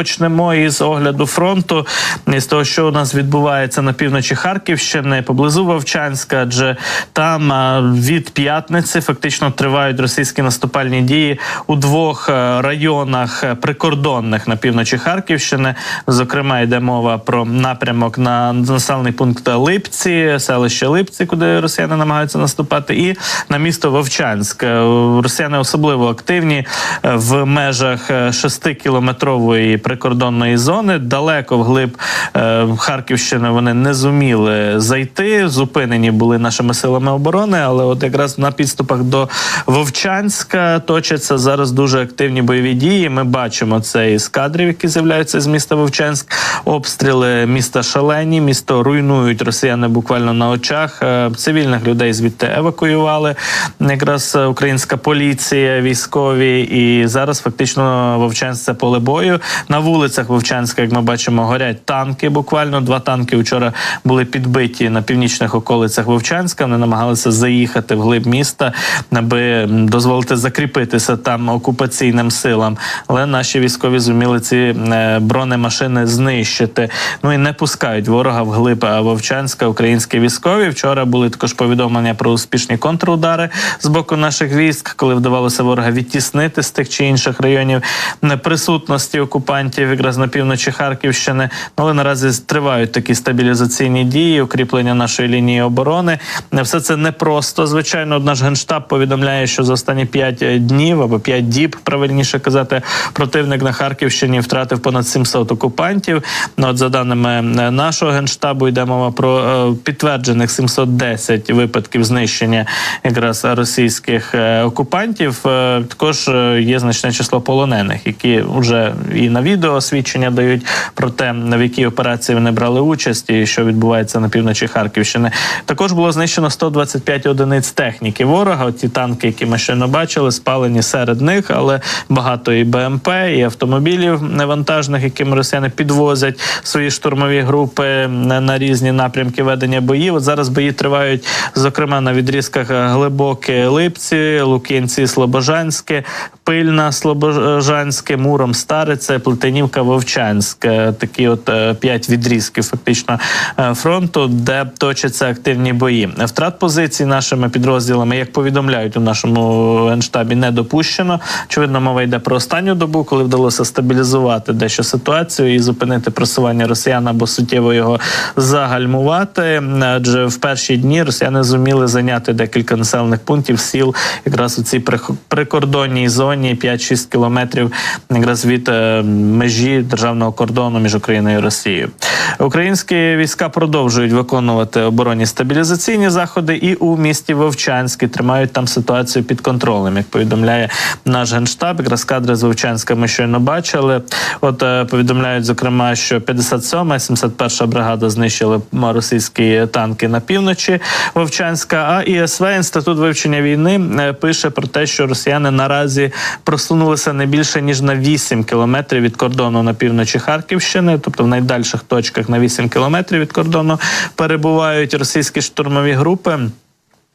почнемо із огляду фронту, із того, що у нас відбувається на півночі Харківщини, поблизу Вовчанська, адже там від п'ятниці фактично тривають російські наступальні дії у двох районах прикордонних на півночі Харківщини. Зокрема, йде мова про напрямок на населений пункт Липці, селище Липці, куди росіяни намагаються наступати, і на місто Вовчанськ. Росіяни особливо активні в межах 6-кілометрової прикордонної зони. Далеко вглиб Харківщини вони не зуміли зайти, зупинені були нашими силами оборони, але от якраз на підступах до Вовчанська точаться зараз дуже активні бойові дії. Ми бачимо це із кадрів, які з'являються з міста Вовчанськ. Обстріли міста шалені, місто руйнують росіяни буквально на очах. Цивільних людей звідти евакуювали якраз українська поліція, військові, і зараз фактично Вовчанськ – це поле бою. На вулицях Вовчанська, як ми бачимо, горять танки буквально. 2 танки вчора були підбиті на північних околицях Вовчанська. Вони намагалися заїхати вглиб міста, аби дозволити закріпитися там окупаційним силам. Але наші військові зуміли ці бронемашини знищити. Ну і не пускають ворога вглиб Вовчанська українські військові. Вчора були також повідомлення про успішні контрудари з боку наших військ, коли вдавалося ворога відтіснити з тих чи інших районів присутності окупантів якраз на півночі Харківщини. Але наразі тривають такі стабілізаційні дії, укріплення нашої лінії оборони. Все це непросто. Звичайно, наш Генштаб повідомляє, що за останні 5 днів, або 5 діб, правильніше казати, противник на Харківщині втратив понад 700 окупантів. От за даними нашого Генштабу, йде мова про підтверджених 710 випадків знищення якраз російських окупантів. Також є значне число полонених, які вже і на відео свідчення дають про те, в якій операції вони брали участь і що відбувається на півночі Харківщини. Також було знищено 125 одиниць техніки ворога. От ті танки, які ми щойно бачили, спалені серед них, але багато і БМП, і автомобілів невантажних, якими росіяни підвозять свої штурмові групи на різні напрямки ведення боїв. От зараз бої тривають, зокрема, на відрізках Глибоке, Липці, Лук'янці, Слобожанське, Пильна, Слобожанське, Муром, Старице, Плетенівка, Вовчанськ. Такі от 5 відрізків фактично фронту, де точаться активні бої. Втрат позицій нашими підрозділами, як повідомляють у нашому Генштабі, не допущено. Очевидно, мова йде про останню добу, коли вдалося стабілізувати дещо ситуацію і зупинити просування росіян або суттєво його загальмувати. Адже в перші дні росіяни зуміли зайняти декілька населених пунктів, сіл якраз у цій прикордонній зоні 5-6 кілометрів якраз від межі державного кордону між Україною і Росією. Українські війська продовжують виконувати оборонні стабілізаційні заходи і у місті Вовчанськ, тримають там ситуацію під контролем, як повідомляє наш Генштаб. Якраз кадри з Вовчанська ми щойно бачили. От повідомляють, зокрема, що 57-ма, 71-ша бригада знищили російські танки на півночі Вовчанська, а ІСВ, Інститут вивчення війни, пише про те, що росіяни наразі просунулися не більше, ніж на 8 кілометрів від кордону на півночі Харківщини, тобто в найдальших точках на 8 кілометрів від кордону перебувають російські штурмові групи.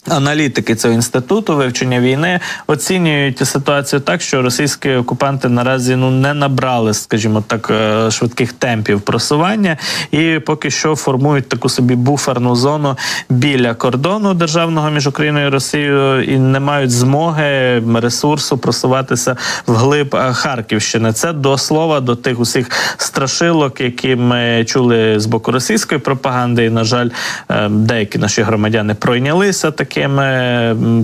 Аналітики цього інституту вивчення війни оцінюють ситуацію так, що російські окупанти наразі не набрали, скажімо так, швидких темпів просування і поки що формують таку собі буферну зону біля кордону державного між Україною і Росією і не мають змоги, ресурсу просуватися вглиб Харківщини. Це до слова до тих усіх страшилок, які ми чули з боку російської пропаганди, і, на жаль, деякі наші громадяни пройнялися такими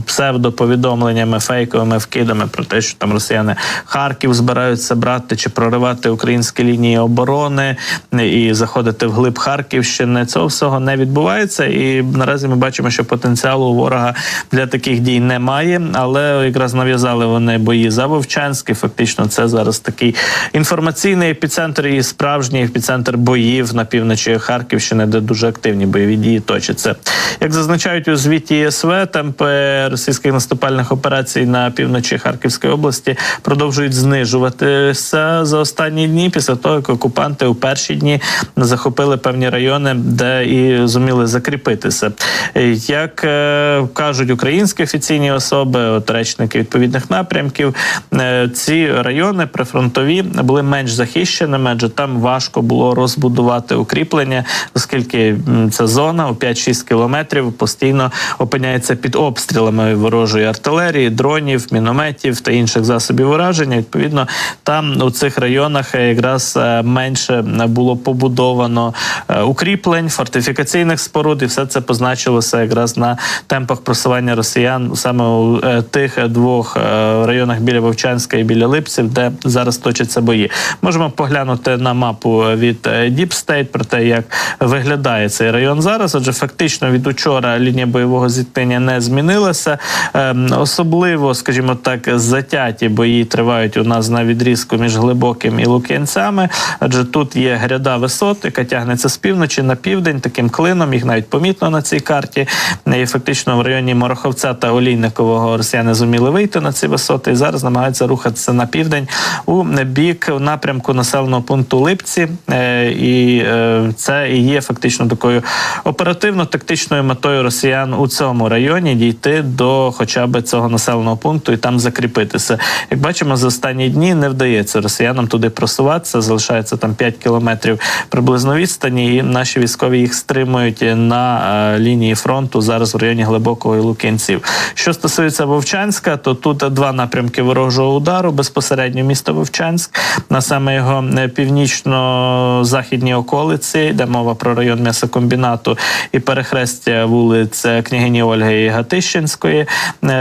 псевдоповідомленнями, фейковими вкидами про те, що там росіяни Харків збираються брати чи проривати українські лінії оборони і заходити вглиб Харківщини. Цього всього не відбувається, і наразі ми бачимо, що потенціалу у ворога для таких дій немає, але якраз нав'язали вони бої за Вовчанськ, і фактично це зараз такий інформаційний епіцентр і справжній епіцентр боїв на півночі Харківщини, де дуже активні бойові дії точаться. Як зазначають у звіті ЄСВ, ДСВ, темпи російських наступальних операцій на півночі Харківської області продовжують знижуватися за останні дні, після того, як окупанти у перші дні захопили певні райони, де і зуміли закріпитися. Як кажуть українські офіційні особи, речники відповідних напрямків, ці райони прифронтові були менш захищеними, адже там важко було розбудувати укріплення, оскільки ця зона у 5-6 кілометрів постійно опиняється під обстрілами ворожої артилерії, дронів, мінометів та інших засобів ураження. Відповідно, там у цих районах якраз менше було побудовано укріплень, фортифікаційних споруд, і все це позначилося якраз на темпах просування росіян саме у тих двох районах біля Вовчанська і біля Липців, де зараз точаться бої. Можемо поглянути на мапу від Deep State про те, як виглядає цей район зараз. Отже, фактично від учора лінія бойового зіткнення не змінилася. Особливо, скажімо так, затяті бої тривають у нас на відрізку між Глибоким і Лук'янцями, адже тут є гряда висот, яка тягнеться з півночі на південь, таким клином, їх навіть помітно на цій карті. І фактично в районі Мороховця та Олійникового росіяни зуміли вийти на ці висоти і зараз намагаються рухатися на південь у бік напрямку населеного пункту Липці. І це і є фактично такою оперативно-тактичною метою росіян у цьому районі дійти до хоча б цього населеного пункту і там закріпитися. Як бачимо, за останні дні не вдається росіянам туди просуватися, залишається там 5 кілометрів приблизно відстані, і наші військові їх стримують на лінії фронту зараз в районі Глибокого і Лук'янців. Що стосується Вовчанська, то тут два напрямки ворожого удару, безпосередньо місто Вовчанськ, на саме його північно-західній околиці, йде мова про район м'ясокомбінату і перехрестя вулиць княгині Ольги і Гатищинської,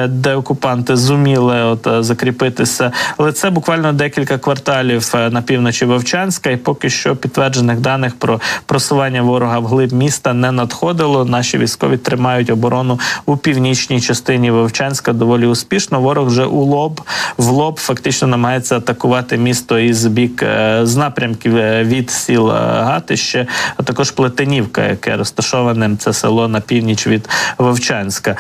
де окупанти зуміли закріпитися. Але це буквально декілька кварталів на півночі Вовчанська, і поки що підтверджених даних про просування ворога вглиб міста не надходило. Наші військові тримають оборону у північній частині Вовчанська доволі успішно. Ворог вже в лоб фактично намагається атакувати місто з напрямків від сіл Гатище, а також Плетенівка, яке розташоване, це село на північ від Вовчанська.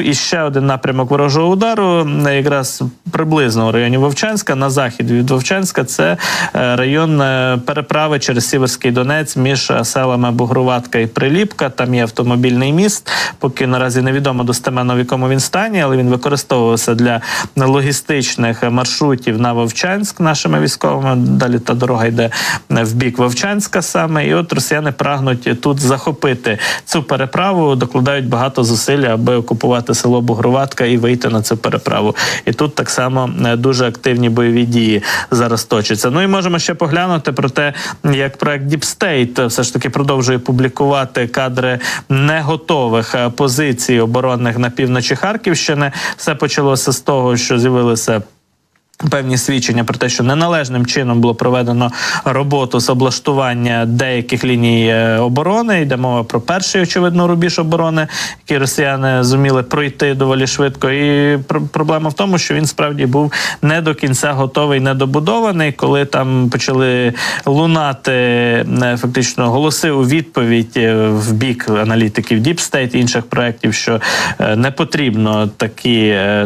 І ще один напрямок ворожого удару, якраз приблизно у районі Вовчанська, на захід від Вовчанська, це район переправи через Сіверський Донець між селами Бугруватка і Приліпка. Там є автомобільний міст, поки наразі невідомо достеменно в якому він стані, але він використовувався для логістичних маршрутів на Вовчанськ нашими військовими. Далі та дорога йде в бік Вовчанська саме. І от росіяни прагнуть тут захопити цю переправу, докладають багато зусиль, аби окупувати село Бугруватка і вийти на цю переправу. І тут так само дуже активні бойові дії зараз точаться. І можемо ще поглянути про те, як проект Deep State все ж таки продовжує публікувати кадри неготових позицій оборонних на півночі Харківщини. Все почалося з того, що з'явилися певні свідчення про те, що неналежним чином було проведено роботу з облаштування деяких ліній оборони. Йде мова про перший, очевидно, рубіж оборони, який росіяни зуміли пройти доволі швидко. І проблема в тому, що він справді був не до кінця готовий, недобудований. Коли там почали лунати фактично голоси у відповідь в бік аналітиків Deep State і інших проєктів, що не потрібно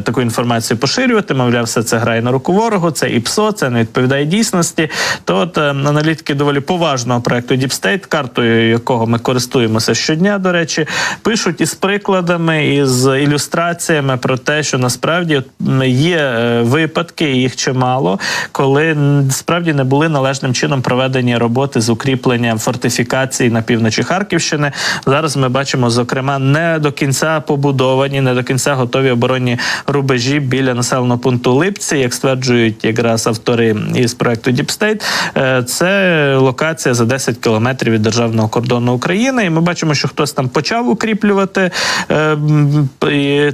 таку інформацію поширювати, мовляв, все це грає на руку ворогу, це ІПСО, це не відповідає дійсності, то аналітики доволі поважного проекту Deep State, картою якого ми користуємося щодня, до речі, пишуть із прикладами, із ілюстраціями про те, що насправді є випадки, їх чимало, коли справді не були належним чином проведені роботи з укріпленням фортифікацій на півночі Харківщини. Зараз ми бачимо, зокрема, не до кінця побудовані, не до кінця готові оборонні рубежі біля населеного пункту Липці, як стверджують якраз автори із проекту Deep State, це локація за 10 кілометрів від державного кордону України. І ми бачимо, що хтось там почав укріплювати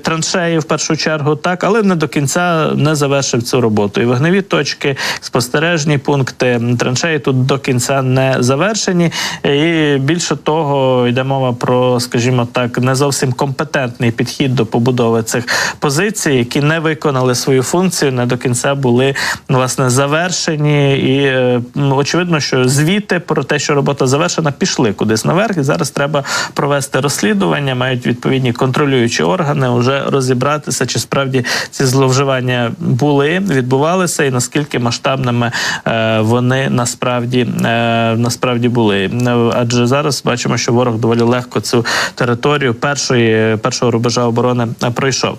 траншеї в першу чергу, так, але не до кінця не завершив цю роботу. І вогневі точки, спостережні пункти, траншеї тут до кінця не завершені. І більше того, йде мова про, скажімо так, не зовсім компетентний підхід до побудови цих позицій, які не виконали свою функцію, не до кінця кінця були, власне, завершені. І очевидно, що звіти про те, що робота завершена, пішли кудись наверх. І зараз треба провести розслідування, мають відповідні контролюючі органи вже розібратися, чи справді ці зловживання відбувалися, і наскільки масштабними вони насправді були. Адже зараз бачимо, що ворог доволі легко цю територію першого рубежа оборони пройшов.